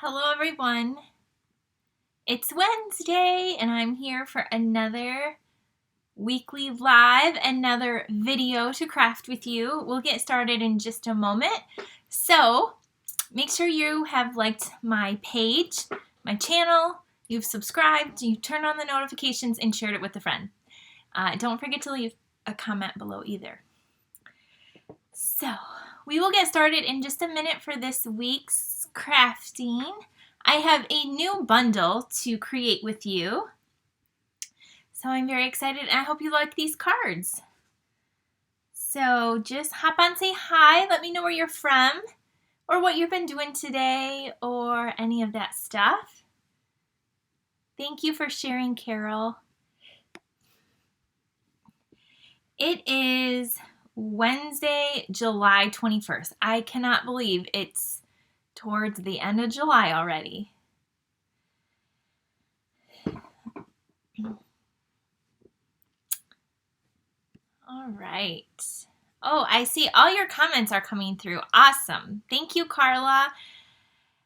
Hello everyone. It's Wednesday and I'm here for another weekly live, another video to craft with you. We'll get started in just a moment. So make sure you have liked my page, my channel, you've subscribed, you turned on the notifications and shared it with a friend. Don't forget to leave a comment below either. So we will get started in just a minute for this week's crafting. I have a new bundle to create with you. So I'm very excited and I hope you like these cards. So just hop on, say hi, let me know where you're from or what you've been doing today or any of that stuff. Thank you for sharing, Carol. It is Wednesday, July 21st. I cannot believe it's towards the end of July already. All right. Oh, I see all your comments are coming through. Awesome. Thank you, Carla.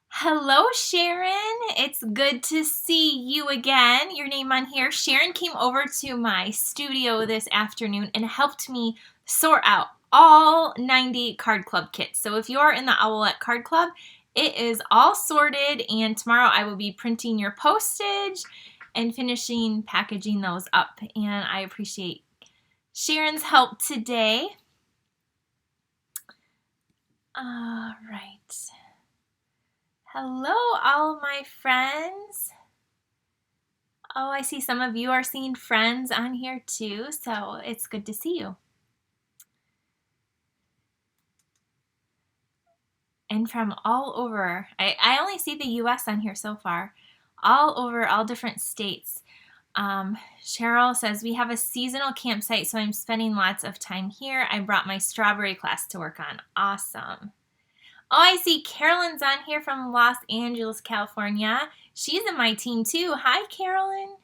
Hello, Sharon. It's good to see you again. Your name on here. Sharon came over to my studio this afternoon and helped me sort out all 90 card club kits. So if you are in the OWLET card club, it is all sorted, and tomorrow I will be printing your postage and finishing packaging those up. And I appreciate Sharon's help today. All right. Hello, all my friends. Oh, I see some of you are seeing friends on here too, so it's good to see you. And from all over, I only see the US on here so far, all over, all different states. Cheryl says, we have a seasonal campsite, so I'm spending lots of time here. I brought my strawberry class to work on. Awesome. Oh, I see Carolyn's on here from Los Angeles, California. She's in my team too. Hi, Carolyn.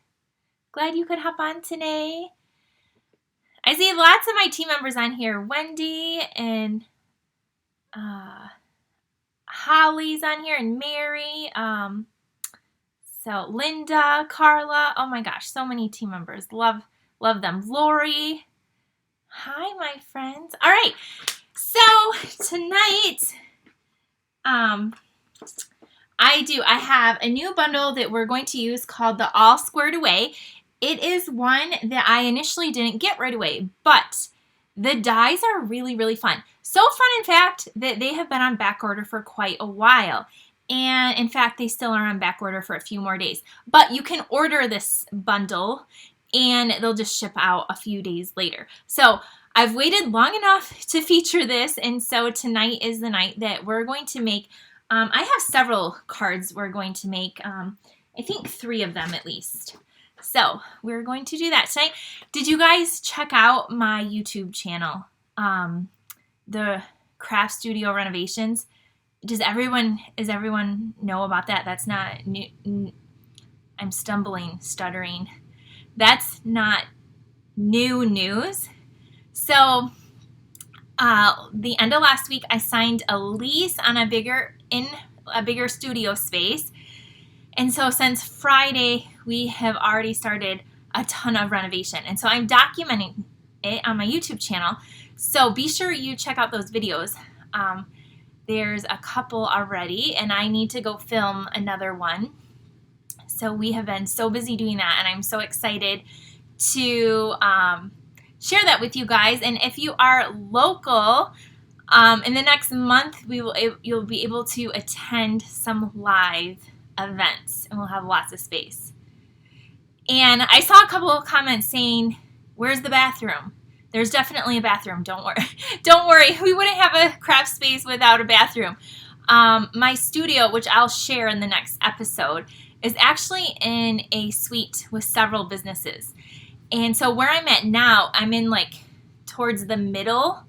Glad you could hop on today. I see lots of my team members on here. Wendy and Holly's on here, and Mary. So Linda, Carla. Oh my gosh, so many team members. Love them. Lori. Hi, my friends. All right. So tonight, I have a new bundle that we're going to use called the All Squared Away. It is one that I initially didn't get right away, but the dies are really, really fun. So fun, in fact, that they have been on back order for quite a while. And in fact, they still are on back order for a few more days. But you can order this bundle and they'll just ship out a few days later. So I've waited long enough to feature this. And so tonight is the night that we're going to make, I have several cards we're going to make, I think 3 of them at least. So we're going to do that tonight. Did you guys check out my YouTube channel, the Craft Studio Renovations? Does everyone know about that? That's not new. I'm stuttering. That's not new news. So the end of last week, I signed a lease on a bigger studio space. And so since Friday, we have already started a ton of renovation. And so I'm documenting it on my YouTube channel. So be sure you check out those videos. There's a couple already, and I need to go film another one. So we have been so busy doing that, and I'm so excited to share that with you guys. And if you are local, in the next month, you'll be able to attend some live events, and we'll have lots of space. And I saw a couple of comments saying, "Where's the bathroom?" There's definitely a bathroom. Don't worry. Don't worry. We wouldn't have a craft space without a bathroom. My studio, which I'll share in the next episode, is actually in a suite with several businesses. And so where I'm at now, I'm in towards the middle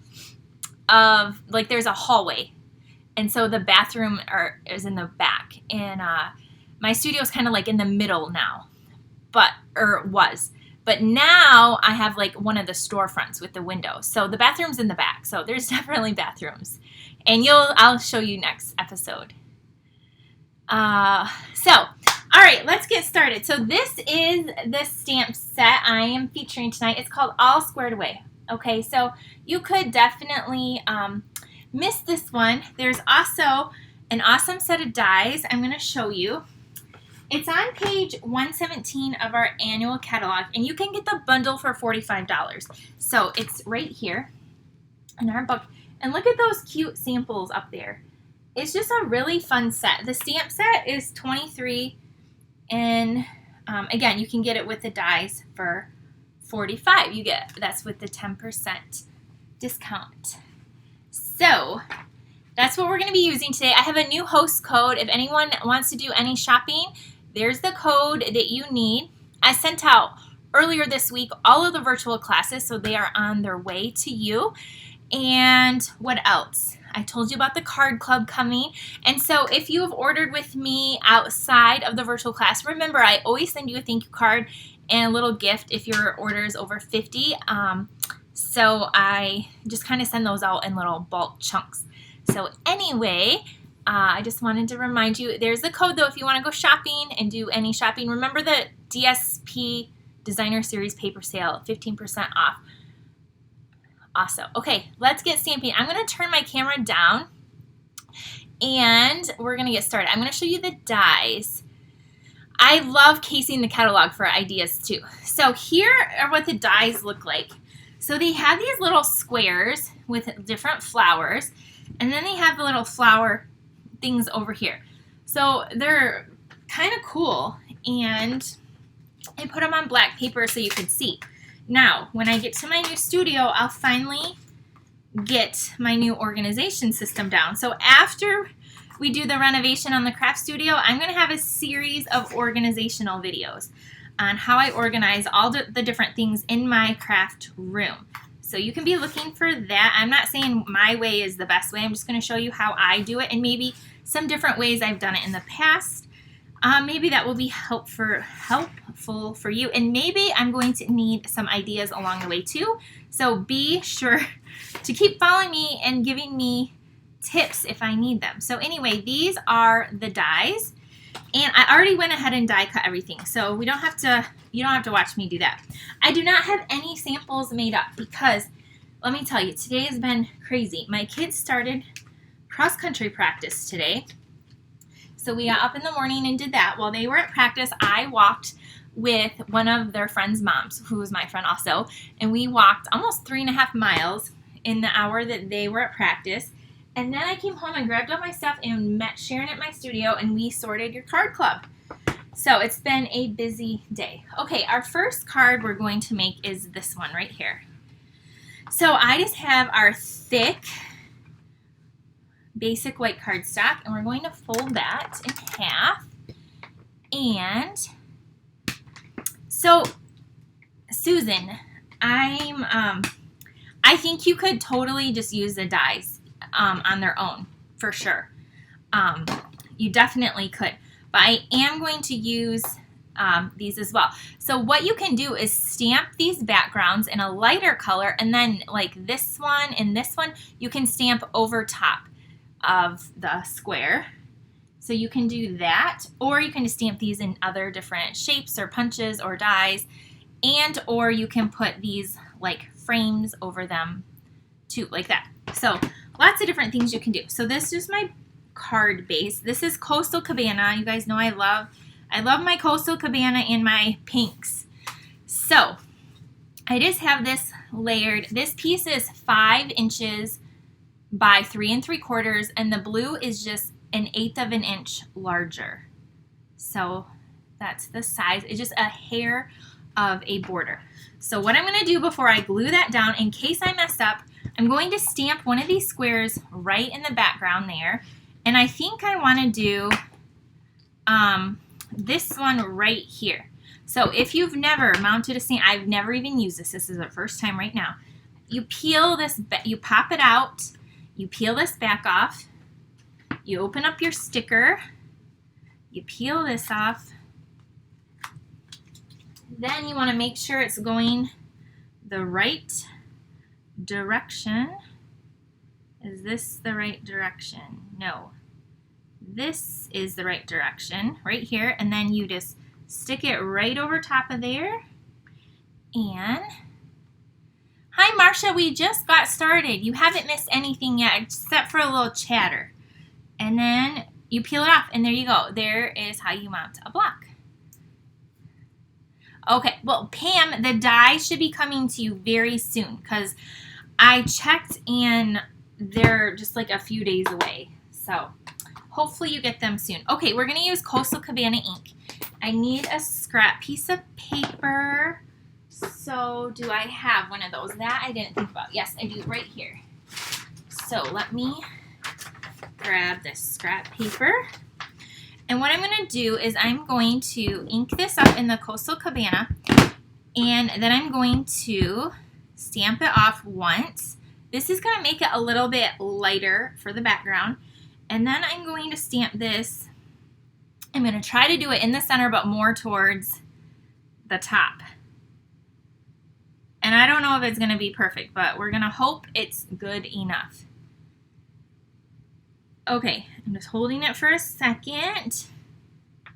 of, there's a hallway. And so the bathroom is in the back. And my studio is kind of in the middle now, was. But now I have one of the storefronts with the window. So the bathroom's in the back. So there's definitely bathrooms. And I'll show you next episode. All right, let's get started. So this is the stamp set I am featuring tonight. It's called All Squared Away. Okay, so you could definitely miss this one. There's also an awesome set of dies I'm going to show you. It's on page 117 of our annual catalog, and you can get the bundle for $45. So it's right here in our book. And look at those cute samples up there. It's just a really fun set. The stamp set is $23, and again, you can get it with the dies for $45. That's with the 10% discount. So that's what we're going to be using today. I have a new host code. If anyone wants to do any shopping, there's the code that you need. I sent out earlier this week all of the virtual classes, so they are on their way to you. And what else? I told you about the card club coming. And so if you have ordered with me outside of the virtual class, remember I always send you a thank you card and a little gift if your order is over 50. So I just kind of send those out in little bulk chunks. So anyway, I just wanted to remind you, there's the code though if you want to go shopping and do any shopping. Remember the DSP Designer Series paper sale, 15% off. Awesome. Okay, let's get stamping. I'm going to turn my camera down and we're going to get started. I'm going to show you the dies. I love casing the catalog for ideas too. So here are what the dies look like. So they have these little squares with different flowers, and then they have the little flower things over here. So they're kind of cool, and I put them on black paper so you could see. Now, when I get to my new studio, I'll finally get my new organization system down. So after we do the renovation on the craft studio, I'm going to have a series of organizational videos on how I organize all the different things in my craft room. So you can be looking for that. I'm not saying my way is the best way. I'm just going to show you how I do it and maybe some different ways I've done it in the past. Maybe that will be helpful for you. And maybe I'm going to need some ideas along the way too. So be sure to keep following me and giving me tips if I need them. So anyway, these are the dies. And I already went ahead and die cut everything. So you don't have to watch me do that. I do not have any samples made up because let me tell you, today has been crazy. My kids started cross-country practice today. So we got up in the morning and did that. While they were at practice, I walked with one of their friends' moms, who was my friend also, and we walked almost 3.5 miles in the hour that they were at practice. And then I came home and grabbed all my stuff and met Sharon at my studio, and we sorted your card club. So it's been a busy day. Okay, our first card we're going to make is this one right here. So I just have our thick basic white cardstock, and we're going to fold that in half. And so Susan, I think you could totally just use the dies on their own for sure. You definitely could, but I am going to use these as well. So what you can do is stamp these backgrounds in a lighter color, and then like this one and this one, you can stamp over top of the square. So you can do that, or you can just stamp these in other different shapes or punches or dies, and or you can put these like frames over them too, like that. So lots of different things you can do. So this is my card base. This is Coastal Cabana. You guys know I love my Coastal Cabana and my pinks. So I just have this layered. This piece is 5 inches by 3 3/4, and the blue is just 1/8 of an inch larger. So that's the size. It's just a hair of a border. So what I'm going to do before I glue that down, in case I mess up, I'm going to stamp one of these squares right in the background there. And I think I want to do this one right here. So if you've never mounted a stamp, I've never even used this. This is the first time right now. You peel this, you pop it out, you peel this back off, you open up your sticker, you peel this off. Then you want to make sure it's going the right direction. Is this the right direction? No. this is the right direction, right here, and then you just stick it right over top of there. And hi, Marcia, we just got started. You haven't missed anything yet except for a little chatter. And then you peel it off, and there you go. There is how you mount a block. Okay, well, Pam, the die should be coming to you very soon because I checked and they're just like a few days away. So hopefully you get them soon. Okay, we're going to use Coastal Cabana ink. I need a scrap piece of paper. So do I have one of those? That I didn't think about. Yes, I do, right here. So let me grab this scrap paper. And what I'm going to do is I'm going to ink this up in the Coastal Cabana, and then I'm going to stamp it off once. This is going to make it a little bit lighter for the background. And then I'm going to stamp this. I'm going to try to do it in the center, but more towards the top. And I don't know if it's going to be perfect, but we're going to hope it's good enough. Okay, I'm just holding it for a second,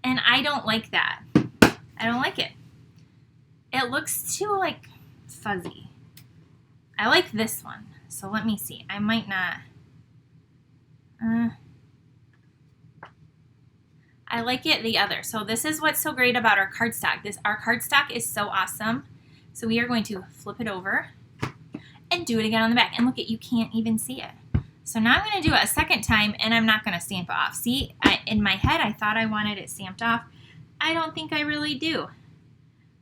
and I don't like that. I don't like it. It looks too, like, fuzzy. I like this one, so let me see. I might not. I like it the other. So this is what's so great about our cardstock. Our cardstock is so awesome. So we are going to flip it over and do it again on the back. And look, you can't even see it. So now I'm going to do it a second time, and I'm not going to stamp it off. See, in my head, I thought I wanted it stamped off. I don't think I really do.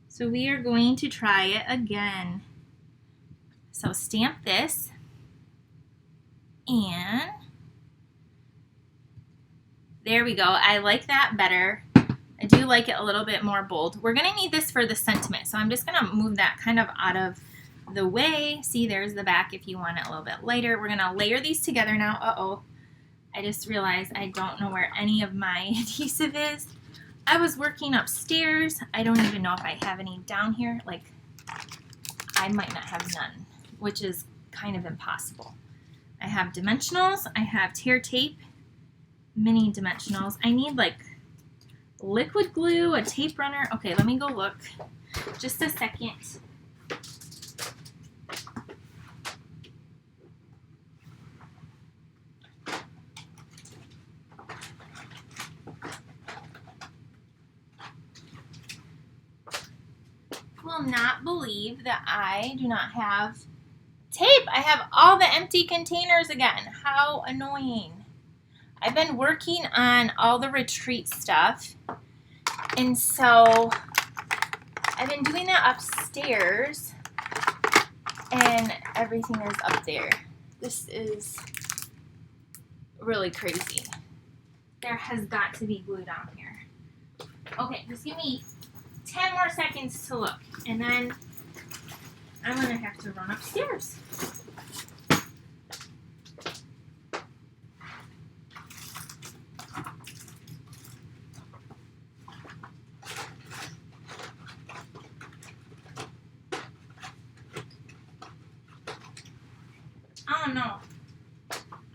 So we are going to try it again. So stamp this, and there we go. I like that better. I do like it a little bit more bold. We're going to need this for the sentiment, so I'm just going to move that kind of out of the way. See, there's the back if you want it a little bit lighter. We're going to layer these together now. Uh-oh. I just realized I don't know where any of my adhesive is. I was working upstairs. I don't even know if I have any down here. Like, I might not have none, which is kind of impossible. I have dimensionals. I have tear tape, mini dimensionals. I need, like, liquid glue, a tape runner. Okay, let me go look. Just a second. Will not believe that I do not have tape. I have all the empty containers again. How annoying. I've been working on all the retreat stuff, and so I've been doing that upstairs, and everything is up there. This is really crazy. There has got to be glue down here. Okay, just give me 10 more seconds to look, and then I'm going to have to run upstairs. Oh no.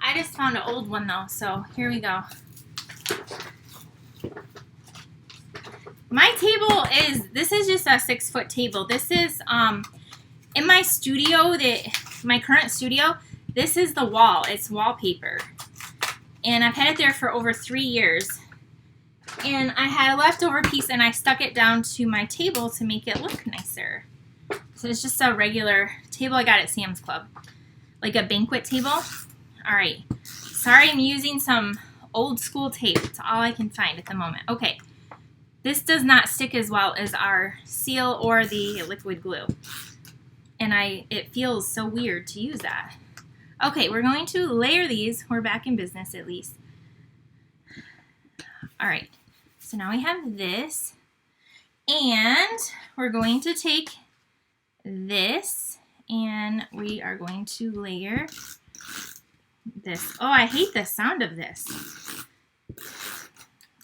I just found an old one though, so here we go. My table this is just a 6-foot table. This is in my studio, my current studio, this is the wall. It's wallpaper. And I've had it there for over 3 years. And I had a leftover piece and I stuck it down to my table to make it look nicer. So it's just a regular table I got at Sam's Club. Like a banquet table. Alright. Sorry, I'm using some old school tape. It's all I can find at the moment. Okay. This does not stick as well as our seal or the liquid glue. And it feels so weird to use that. Okay, we're going to layer these. We're back in business at least. Alright. So now we have this. And we're going to take this and we are going to layer this. Oh, I hate the sound of this.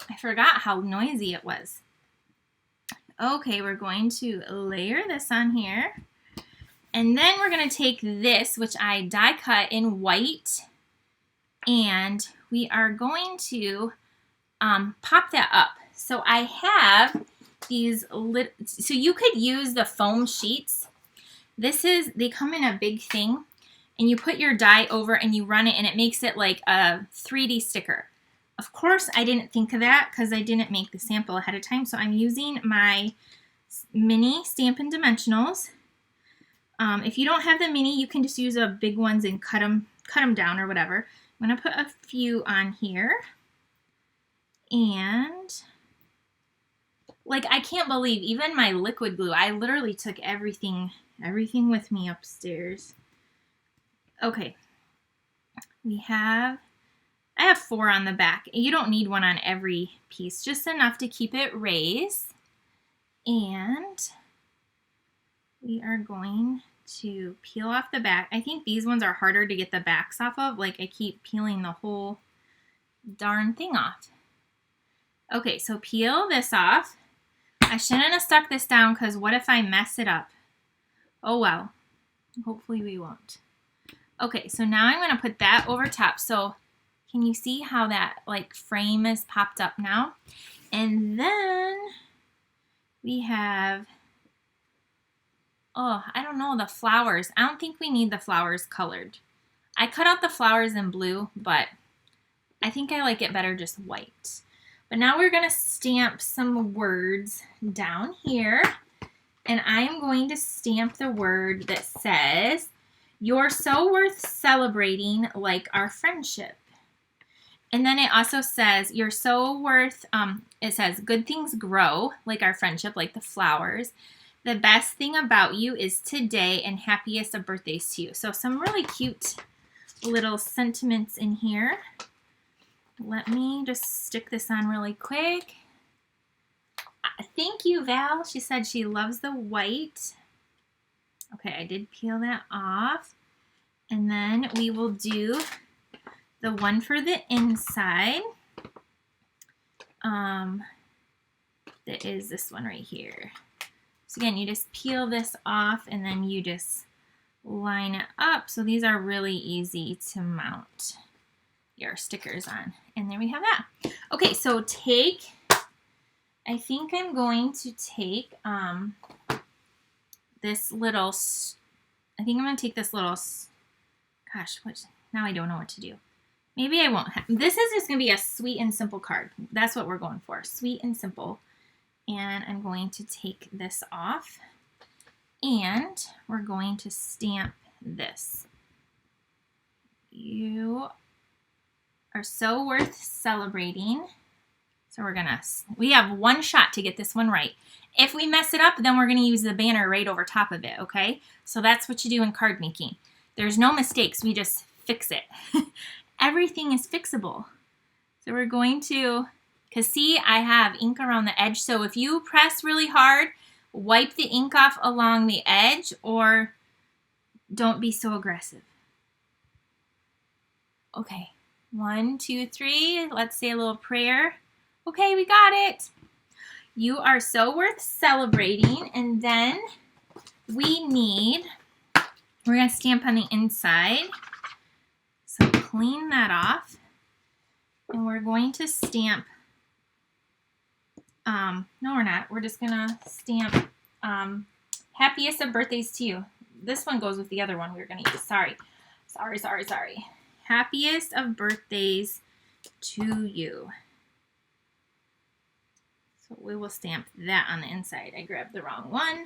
I forgot how noisy it was. Okay, we're going to layer this on here. And then we're going to take this, which I die cut in white. and we are going to pop that up. So I have these so you could use the foam sheets. They come in a big thing, and you put your die over and you run it, and it makes it like a 3D sticker. Of course, I didn't think of that because I didn't make the sample ahead of time, so I'm using my mini Stampin' Dimensionals. If you don't have the mini, you can just use the big ones and cut them down or whatever. I'm going to put a few on here. And like, I can't believe even my liquid glue, I literally took everything with me upstairs. Okay. I have 4 on the back. You don't need one on every piece, just enough to keep it raised. And we are going to peel off the back. I think these ones are harder to get the backs off of. Like, I keep peeling the whole darn thing off. Okay, so peel this off. I shouldn't have stuck this down because what if I mess it up? Oh well. Hopefully we won't. Okay, so now I'm going to put that over top. So can you see how that like frame is popped up now? And then we have, oh, I don't know, the flowers. I don't think we need the flowers colored. I cut out the flowers in blue, but I think I like it better just white. But now we're going to stamp some words down here. And I'm going to stamp the word that says, "You're so worth celebrating like our friendship." And then it also says, "You're so worth," it says, "good things grow like our friendship, like the flowers. The best thing about you is today, and happiest of birthdays to you." So some really cute little sentiments in here. Let me just stick this on really quick. Thank you, Val. She said she loves the white. Okay, I did peel that off. And then we will do the one for the inside. That is this one right here. So again, you just peel this off and then you just line it up. So these are really easy to mount your stickers on. And there we have that. Okay, so I think I'm going to take this little, I think I'm going to take this little, gosh, now I don't know what to do. Maybe I won't. This is just going to be a sweet and simple card. That's what we're going for, sweet and simple. And I'm going to take this off, and we're going to stamp this. You are so worth celebrating. So we have one shot to get this one right. If we mess it up, then we're going to use the banner right over top of it, okay? So that's what you do in card making. There's no mistakes. We just fix it. Everything is fixable. So we're going to, because see, I have ink around the edge. So if you press really hard, wipe the ink off along the edge, or don't be so aggressive. Okay, 1, 2, 3. Let's say a little prayer. Okay, we got it. You are so worth celebrating. And then we're going to stamp on the inside. So clean that off. And we're going to stamp, no we're not. We're just going to stamp happiest of birthdays to you. This one goes with the other one we were going to use. Sorry. Happiest of birthdays to you. So we will stamp that on the inside. I grabbed the wrong one.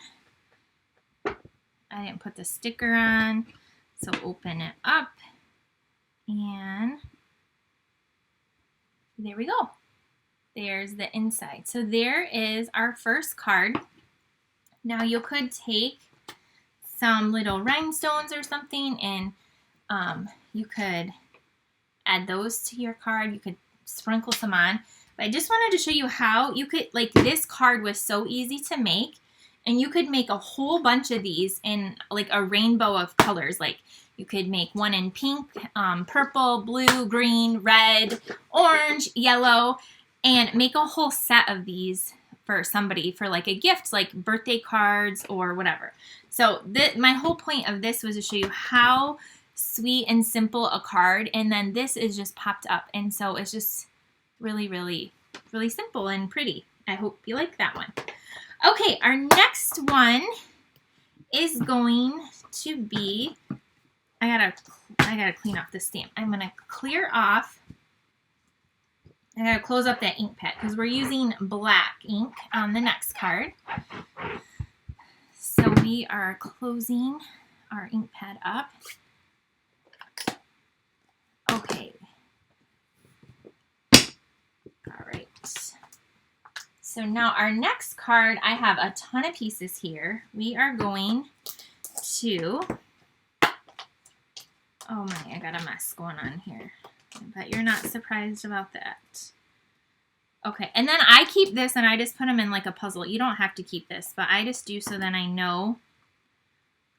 I didn't put the sticker on. So open it up. And there we go. There's the inside. So there is our first card. Now you could take some little rhinestones or something, and you could add those to your card. You could sprinkle some on. But I just wanted to show you how you could, like, this card was so easy to make, and you could make a whole bunch of these in like a rainbow of colors. Like you could make one in pink, purple, blue, green, red, orange, yellow, and make a whole set of these for somebody for like a gift, like birthday cards or whatever. So my whole point of this was to show you how sweet and simple a card, and then this is just popped up, and so it's just really, really, really simple and pretty. I hope you like that one. Okay, our next one is going to be, I gotta clean off the stamp. I'm gonna clear off. I gotta close up that ink pad because we're using black ink on the next card. So we are closing our ink pad up. Okay. All right. So now our next card, I have a ton of pieces here. We are going to, oh my, I got a mess going on here. I bet you're not surprised about that. Okay, and then I keep this and I just put them in like a puzzle. You don't have to keep this, but I just do so then I know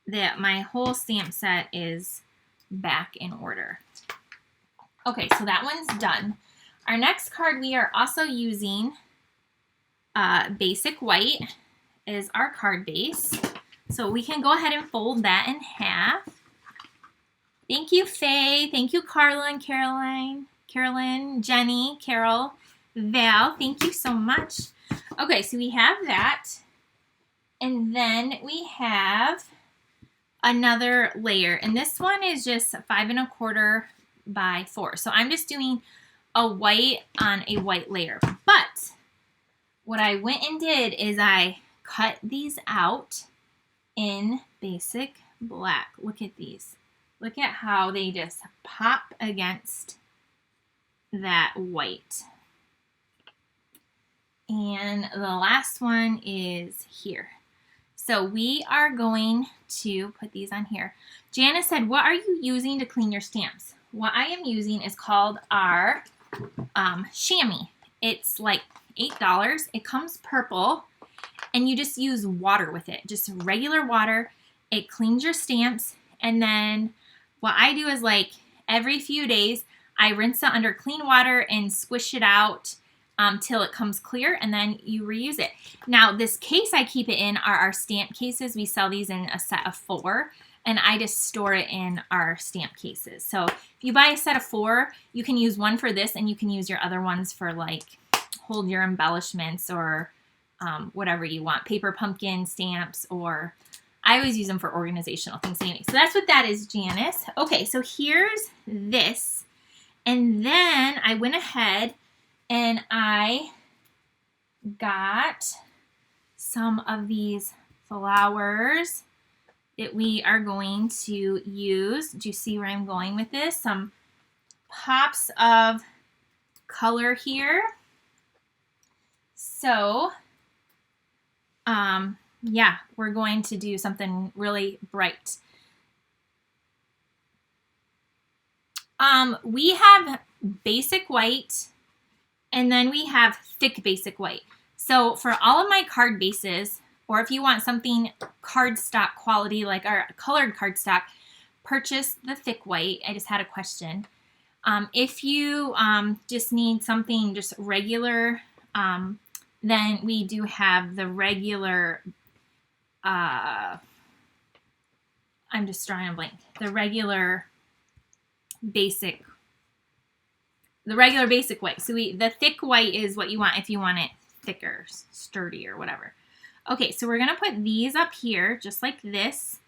that my whole stamp set is back in order. Okay, so that one's done. Our next card we are also using basic white is our card base. So we can go ahead and fold that in half. Thank you, Faye. Thank you, Carla and Carolyn, Jenny, Carol, Val. Thank you so much. Okay, so we have that. And then we have another layer. And this one is just 5 1/4 by 4. So I'm just doing a white on a white layer. But what I went and did is I cut these out in basic black. Look at these. Look at how they just pop against that white. And the last one is here. So we are going to put these on here. Janice said, what are you using to clean your stamps? What I am using is called our chamois. It's like $8. It comes purple, and you just use water with it, just regular water. It cleans your stamps, and then what I do is like every few days, I rinse it under clean water and squish it out till it comes clear, and then you reuse it. Now, this case I keep it in are our stamp cases. We sell these in a set of 4, and I just store it in our stamp cases. So if you buy a set of 4, you can use one for this, and you can use your other ones for like hold your embellishments or whatever you want, paper pumpkin stamps, or I always use them for organizational things anyway. So that's what that is, Janice. Okay, so here's this. And then I went ahead and I got some of these flowers that we are going to use. Do you see where I'm going with this? Some pops of color here. So, yeah, we're going to do something really bright. We have basic white, and then we have thick basic white. So for all of my card bases, or if you want something cardstock quality like our colored cardstock, purchase the thick white. I just had a question. If you just need something just regular, then we do have the regular, I'm just drawing a blank, the regular basic white. So the thick white is what you want if you want it thicker, sturdy, or whatever. Okay, so we're going to put these up here just like this,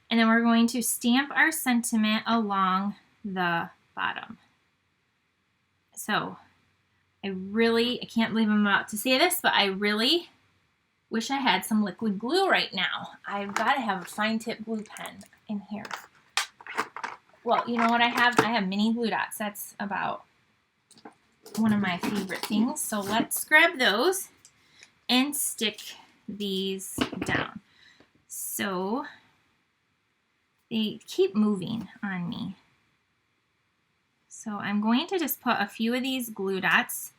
and then we're going to stamp our sentiment along the bottom. So I can't believe I'm about to say this, but I really wish I had some liquid glue right now. I've got to have a fine tip glue pen in here. Well, you know what I have? I have mini glue dots. That's about one of my favorite things. So let's grab those and stick these down. So they keep moving on me. So I'm going to just put a few of these glue dots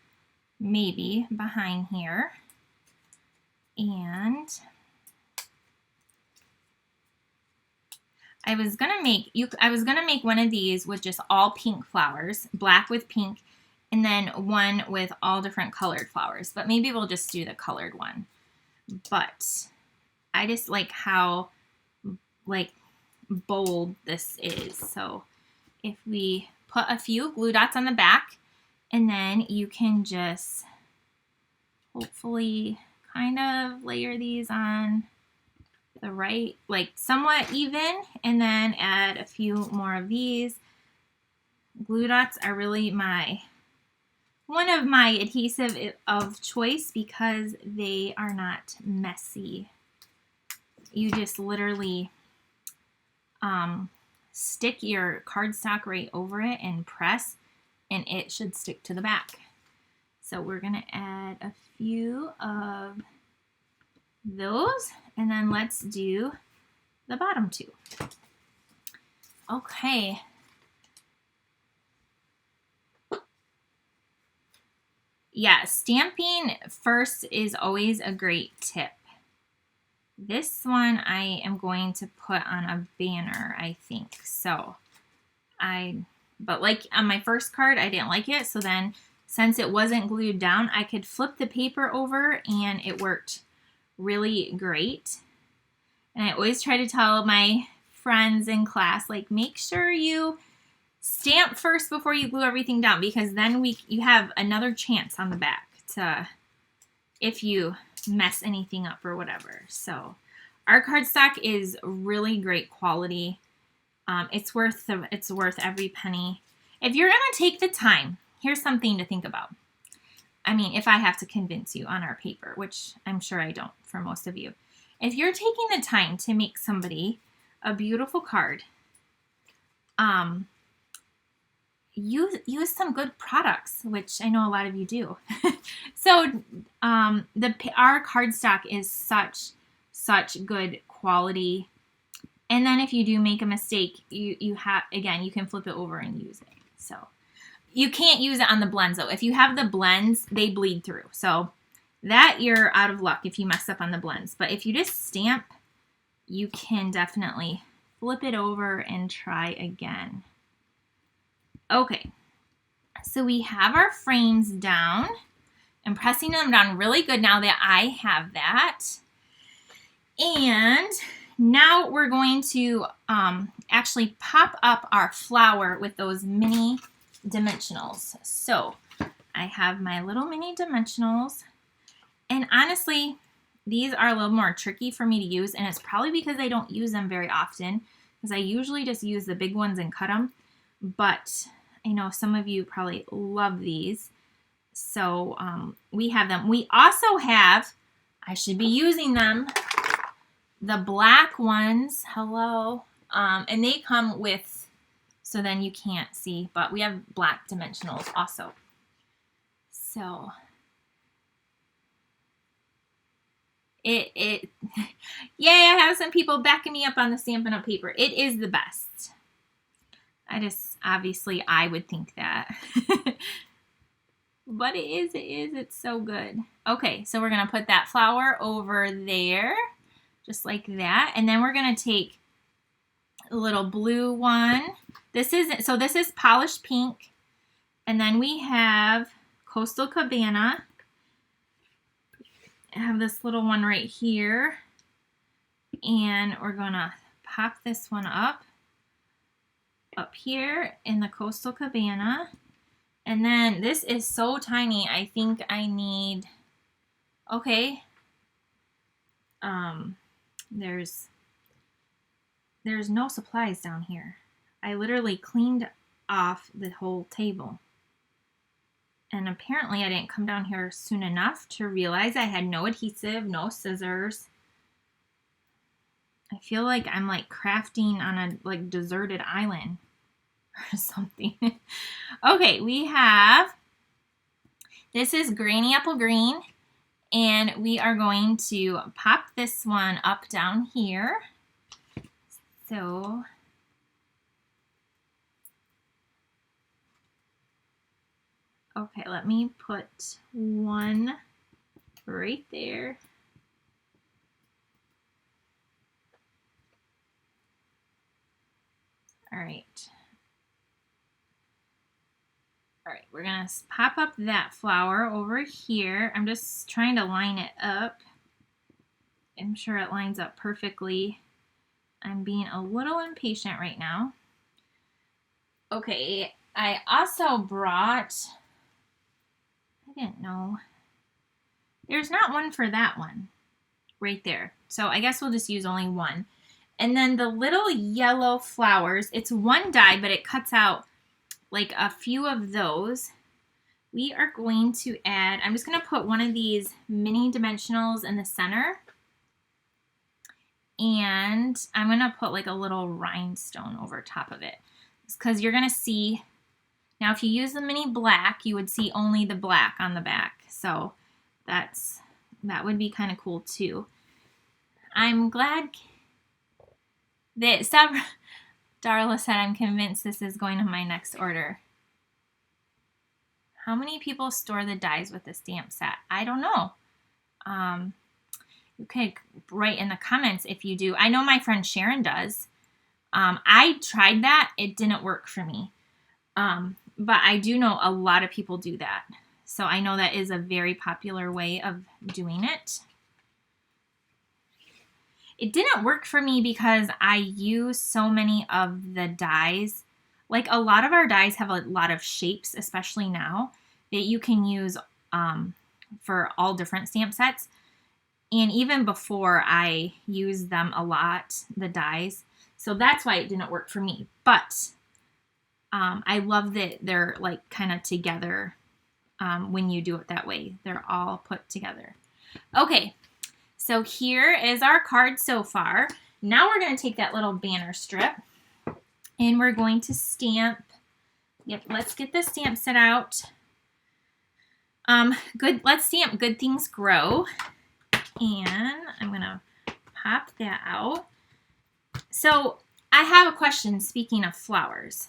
maybe behind here. And I was gonna make one of these with just all pink flowers, black with pink, and then one with all different colored flowers. But maybe we'll just do the colored one. But I just like how like bold this is. So if we put a few glue dots on the back, and then you can just hopefully kind of layer these on the right, like somewhat even, and then add a few more of these. Glue dots are really one of my adhesive of choice because they are not messy. You just literally stick your cardstock right over it and press, and it should stick to the back. So we're going to add a few of those, and then let's do the bottom two. Okay. Yeah, stamping first is always a great tip. This one I am going to put on a banner, I think. But like on my first card, I didn't like it. So then since it wasn't glued down, I could flip the paper over and it worked really great. And I always try to tell my friends in class, like, make sure you stamp first before you glue everything down, because then you have another chance on the back to, if you mess anything up or whatever. So our cardstock is really great quality. It's worth every penny. If you're gonna take the time, here's something to think about. I mean, if I have to convince you on our paper, which I'm sure I don't for most of you. If you're taking the time to make somebody a beautiful card, use some good products, which I know a lot of you do. So our cardstock is such good quality. And then if you do make a mistake, you can flip it over and use it. So you can't use it on the blends though. If you have the blends, they bleed through. So that you're out of luck if you mess up on the blends. But if you just stamp, you can definitely flip it over and try again. Okay, so we have our frames down. I'm pressing them down really good now that I have that. And now we're going to actually pop up our flower with those mini dimensionals. So I have my little mini dimensionals. And honestly, these are a little more tricky for me to use. And it's probably because I don't use them very often, because I usually just use the big ones and cut them. But I know some of you probably love these. So we have them. We also have, I should be using them, the black ones. Hello. And they come with, so then you can't see, but we have black dimensionals also. So yay, I have some people backing me up on the Stampin' Up paper. It is the best. Obviously I would think that. But it's so good. Okay, so we're going to put that flower over there, just like that. And then we're going to take a little blue one. This is polished pink. And then we have Coastal Cabana. I have this little one right here. And we're going to pop this one up here in the Coastal Cabana. And then this is so tiny. I think I need, okay. There's no supplies down here. I literally cleaned off the whole table. And apparently I didn't come down here soon enough to realize I had no adhesive, no scissors. I feel like I'm like crafting on a deserted island or something. Okay, we have, this is Granny Apple Green, and we are going to pop this one up down here. So okay, let me put one right there. All right. All right, we're gonna pop up that flower over here. I'm just trying to line it up. I'm sure it lines up perfectly. I'm being a little impatient right now. Okay, I also brought, I didn't know, there's not one for that one right there. So I guess we'll just use only one. And then the little yellow flowers, it's one die, but it cuts out like a few of those. We are going to add, I'm just going to put one of these mini dimensionals in the center. And I'm going to put like a little rhinestone over top of it. Because you're going to see, now if you use the mini black, you would see only the black on the back. So that would be kind of cool too. I'm glad that Darla said, I'm convinced this is going to my next order. How many people store the dies with the stamp set? I don't know. You could write in the comments if you do. I know my friend Sharon does. I tried that. It didn't work for me. But I do know a lot of people do that. So I know that is a very popular way of doing it. It didn't work for me because I use so many of the dies. Like a lot of our dies have a lot of shapes, especially now, that you can use for all different stamp sets. And even before, I used them a lot, the dies. So that's why it didn't work for me. But I love that they're like kind of together when you do it that way. They're all put together. Okay, so here is our card so far. Now we're going to take that little banner strip and we're going to stamp. Yep, let's get the stamp set out. Let's stamp Good Things Grow. And I'm going to pop that out. So I have a question, speaking of flowers.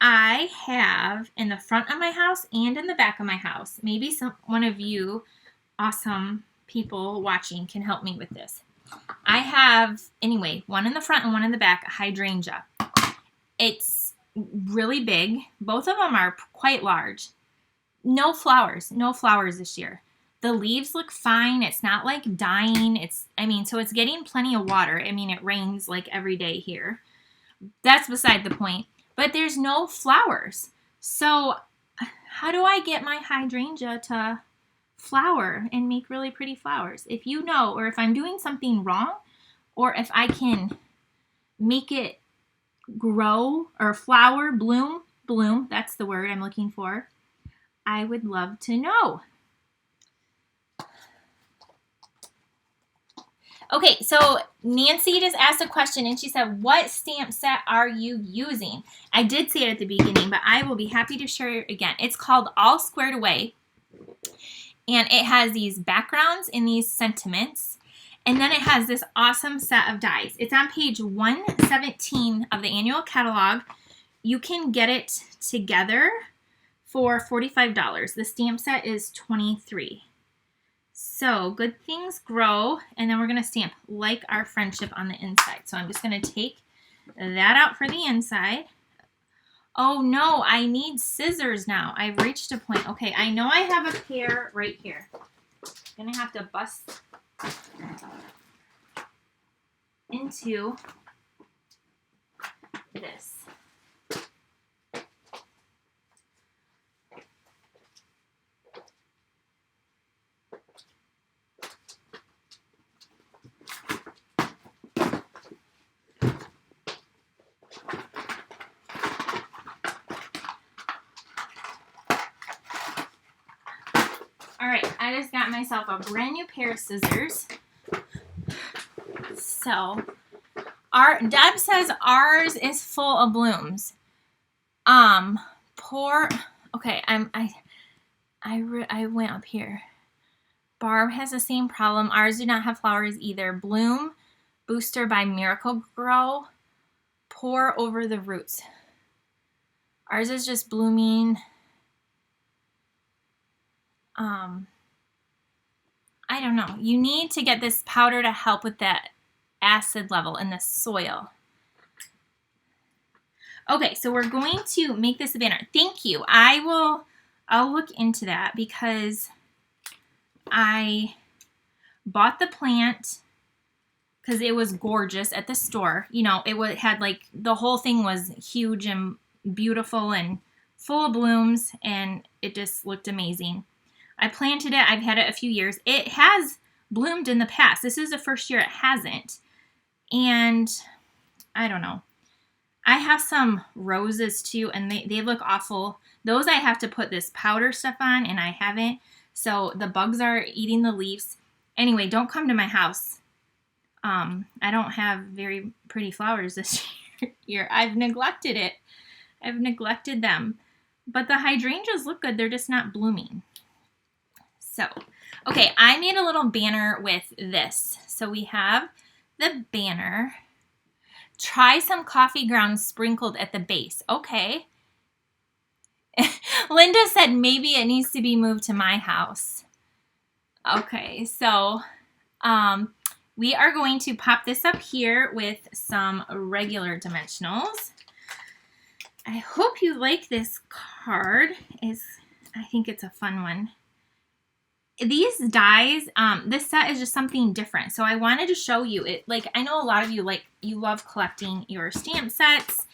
I have in the front of my house and in the back of my house, maybe one of you awesome people watching can help me with this. I have, anyway, one in the front and one in the back, a hydrangea. It's really big. Both of them are quite large. No flowers this year. The leaves look fine. It's not like dying. So it's getting plenty of water. I mean, it rains like every day here. That's beside the point. But there's no flowers. So how do I get my hydrangea to flower and make really pretty flowers? If you know, or if I'm doing something wrong, or if I can make it grow or flower, bloom, that's the word I'm looking for, I would love to know. Okay, so Nancy just asked a question and she said, what stamp set are you using? I did say it at the beginning, but I will be happy to share it again. It's called All Squared Away. And it has these backgrounds and these sentiments. And then it has this awesome set of dies. It's on page 117 of the annual catalog. You can get it together for $45. The stamp set is $23. So Good Things Grow, and then we're going to stamp Like Our Friendship on the inside. So I'm just going to take that out for the inside. Oh no, I need scissors now. I've reached a point. Okay, I know I have a pair right here. I'm going to have to bust into this. All right, I just got myself a brand new pair of scissors. So, Deb says ours is full of blooms. Okay, I went up here. Barb has the same problem. Ours do not have flowers either. Bloom Booster by Miracle Grow. Pour over the roots. Ours is just blooming. I don't know. You need to get this powder to help with that acid level in the soil. Okay, so we're going to make this a banner. Thank you. I'll look into that because I bought the plant because it was gorgeous at the store. You know, it had like, the whole thing was huge and beautiful and full of blooms, and it just looked amazing. I planted it. I've had it a few years. It has bloomed in the past. This is the first year it hasn't. And I don't know. I have some roses too, and they look awful. Those I have to put this powder stuff on, and I haven't. So the bugs are eating the leaves. Anyway, don't come to my house. I don't have very pretty flowers this year. I've neglected it. I've neglected them. But the hydrangeas look good. They're just not blooming. So, okay, I made a little banner with this. So we have the banner. Try some coffee grounds sprinkled at the base. Okay. Linda said maybe it needs to be moved to my house. Okay, so we are going to pop this up here with some regular dimensionals. I hope you like this card. I think it's a fun one. These dies, this set is just something different. So I wanted to show you it. Like, I know a lot of you love collecting your stamp sets.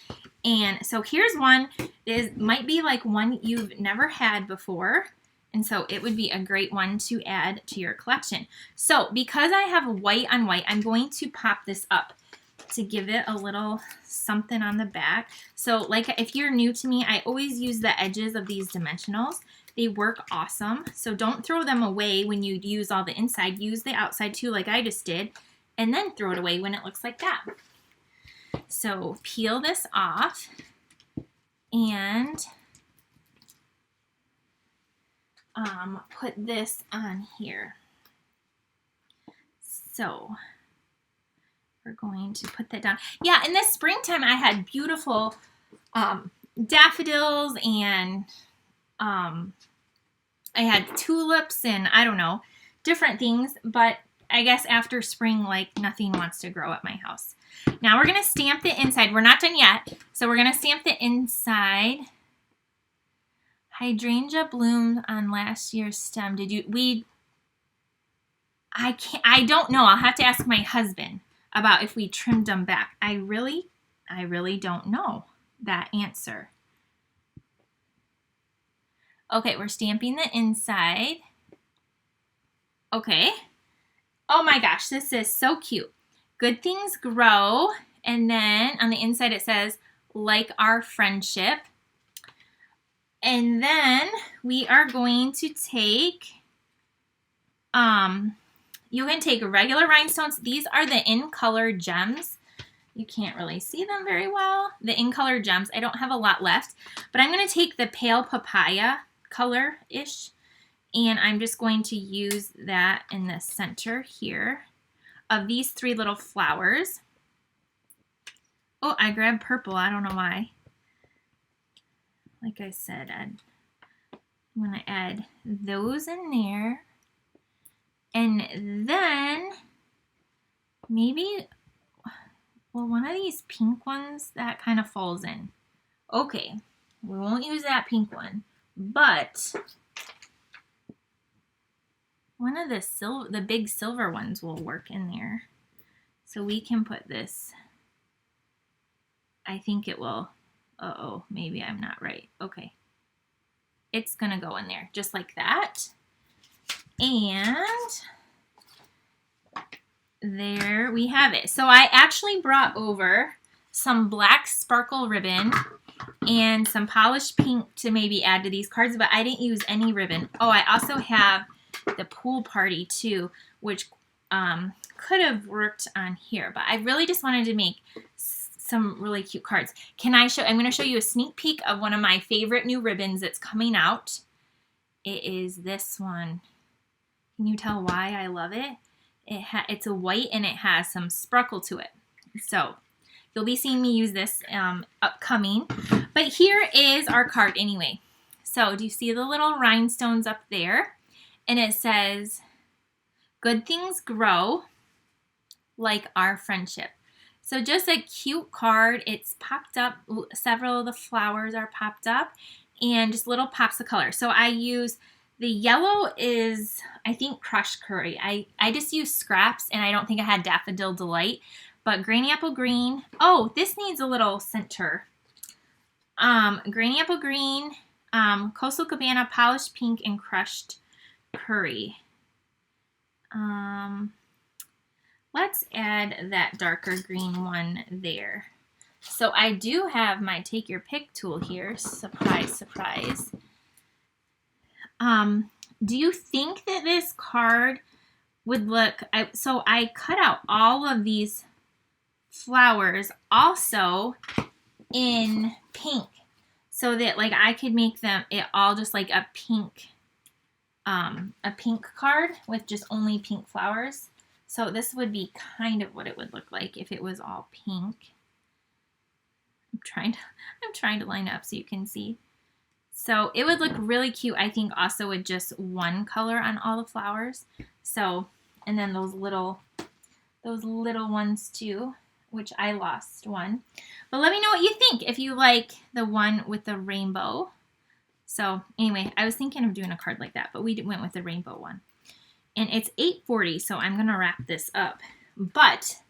And so here's one. This might be like one you've never had before. And so it would be a great one to add to your collection. So because I have white on white, I'm going to pop this up to give it a little something on the back. So like if you're new to me, I always use the edges of these dimensionals. They work awesome. So don't throw them away when you use all the inside. Use the outside too, like I just did, and then throw it away when it looks like that. So peel this off and put this on here. So we're going to put that down. Yeah, in the springtime I had beautiful daffodils, and I had tulips, and I don't know, different things, but I guess after spring, like, nothing wants to grow at my house. Now we're going to stamp the inside. We're not done yet, so we're going to stamp the inside. Hydrangea bloomed on last year's stem. I don't know. I'll have to ask my husband about if we trimmed them back. I really don't know that answer. Okay, we're stamping the inside. Okay. Oh my gosh, this is so cute. Good things grow. And then on the inside it says, like our friendship. And then we are going to take, you can take regular rhinestones. These are the in color gems. You can't really see them very well. The in color gems. I don't have a lot left, but I'm going to take the pale papaya color-ish, and I'm just going to use that in the center here of these three little flowers. Oh, I grabbed purple. I don't know why. Like I said, I'm going to add those in there. And then maybe, well, one of these pink ones, that kind of falls in. Okay, we won't use that pink one, but one of the big silver ones will work in there. So we can put this, I think it will, uh-oh, maybe I'm not right. Okay, it's gonna go in there just like that. And there we have it. So I actually brought over some black sparkle ribbon and some polished pink to maybe add to these cards, but I didn't use any ribbon. Oh, I also have the pool party too, which could have worked on here, but I really just wanted to make some really cute cards. I'm going to show you a sneak peek of one of my favorite new ribbons that's coming out. It is this one. Can you tell why I love it? It's a white and it has some sparkle to it. So you'll be seeing me use this upcoming. But here is our card anyway. So do you see the little rhinestones up there? And it says, good things grow like our friendship. So just a cute card. It's popped up. Several of the flowers are popped up and just little pops of color. So I use the yellow is, I think, crushed curry. I just use scraps, and I don't think I had Daffodil Delight. But Granny Apple Green. Oh, this needs a little center. Granny Apple Green, Coastal Cabana Polished Pink, and Crushed Curry. Let's add that darker green one there. So I do have my take your pick tool here. Surprise, surprise. Do you think that this card would look, so I cut out all of these flowers also in pink so that like I could make them it all just like a pink card with just only pink flowers. So this would be kind of what it would look like if it was all pink. I'm trying to line up so you can see. So it would look really cute, I think, also with just one color on all the flowers. So, and then those little ones too, which I lost one. But let me know what you think if you like the one with the rainbow. So anyway, I was thinking of doing a card like that, but we went with the rainbow one. And it's 8:40, so I'm gonna wrap this up. But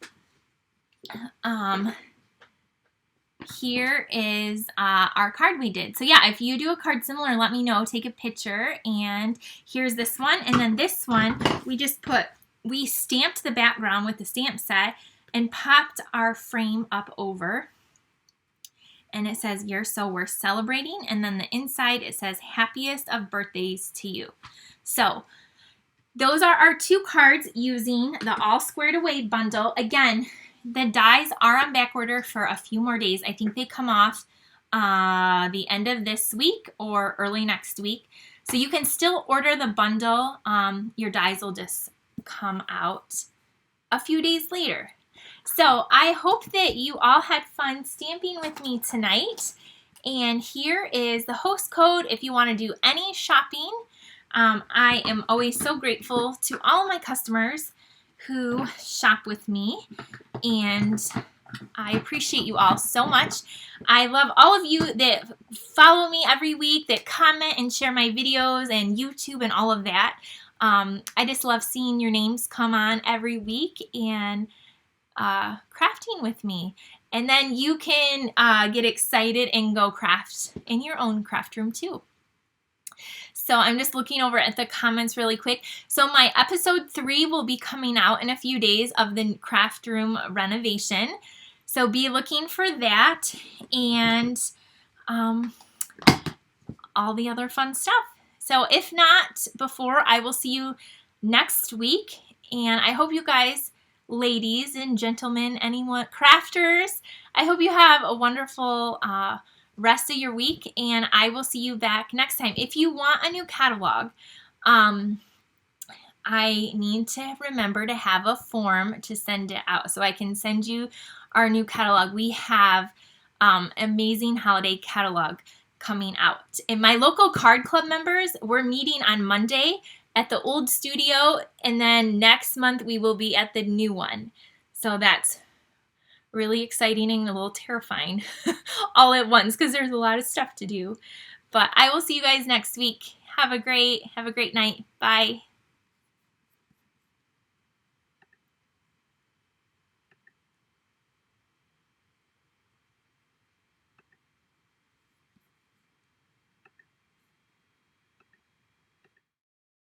here is our card we did. So yeah, if you do a card similar, let me know. Take a picture. And here's this one. And then this one, we stamped the background with the stamp set and popped our frame up over. And it says, "You're so worth celebrating." And then the inside, it says, "Happiest of birthdays to you." So those are our two cards using the All Squared Away bundle. Again, the dies are on back order for a few more days. I think they come off the end of this week or early next week. So you can still order the bundle. Your dies will just come out a few days later. So I hope that you all had fun stamping with me tonight. And here is the host code if you want to do any shopping. I am always so grateful to all my customers who shop with me, and I appreciate you all so much. I love all of you that follow me every week, that comment and share my videos and YouTube and all of that. I just love seeing your names come on every week and crafting with me. And then you can get excited and go craft in your own craft room too. So I'm just looking over at the comments really quick. So my episode 3 will be coming out in a few days of the craft room renovation. So be looking for that and all the other fun stuff. So if not before, I will see you next week. And I hope you guys, ladies and gentlemen, anyone, crafters, I hope you have a wonderful rest of your week, and I will see you back next time. If you want a new catalog, I need to remember to have a form to send it out so I can send you our new catalog. We have amazing holiday catalog coming out. And my local card club members, we're meeting on Monday at the old studio, and then next month we will be at the new one. So that's really exciting and a little terrifying all at once because there's a lot of stuff to do. But I will see you guys next week. Have a great night. Bye.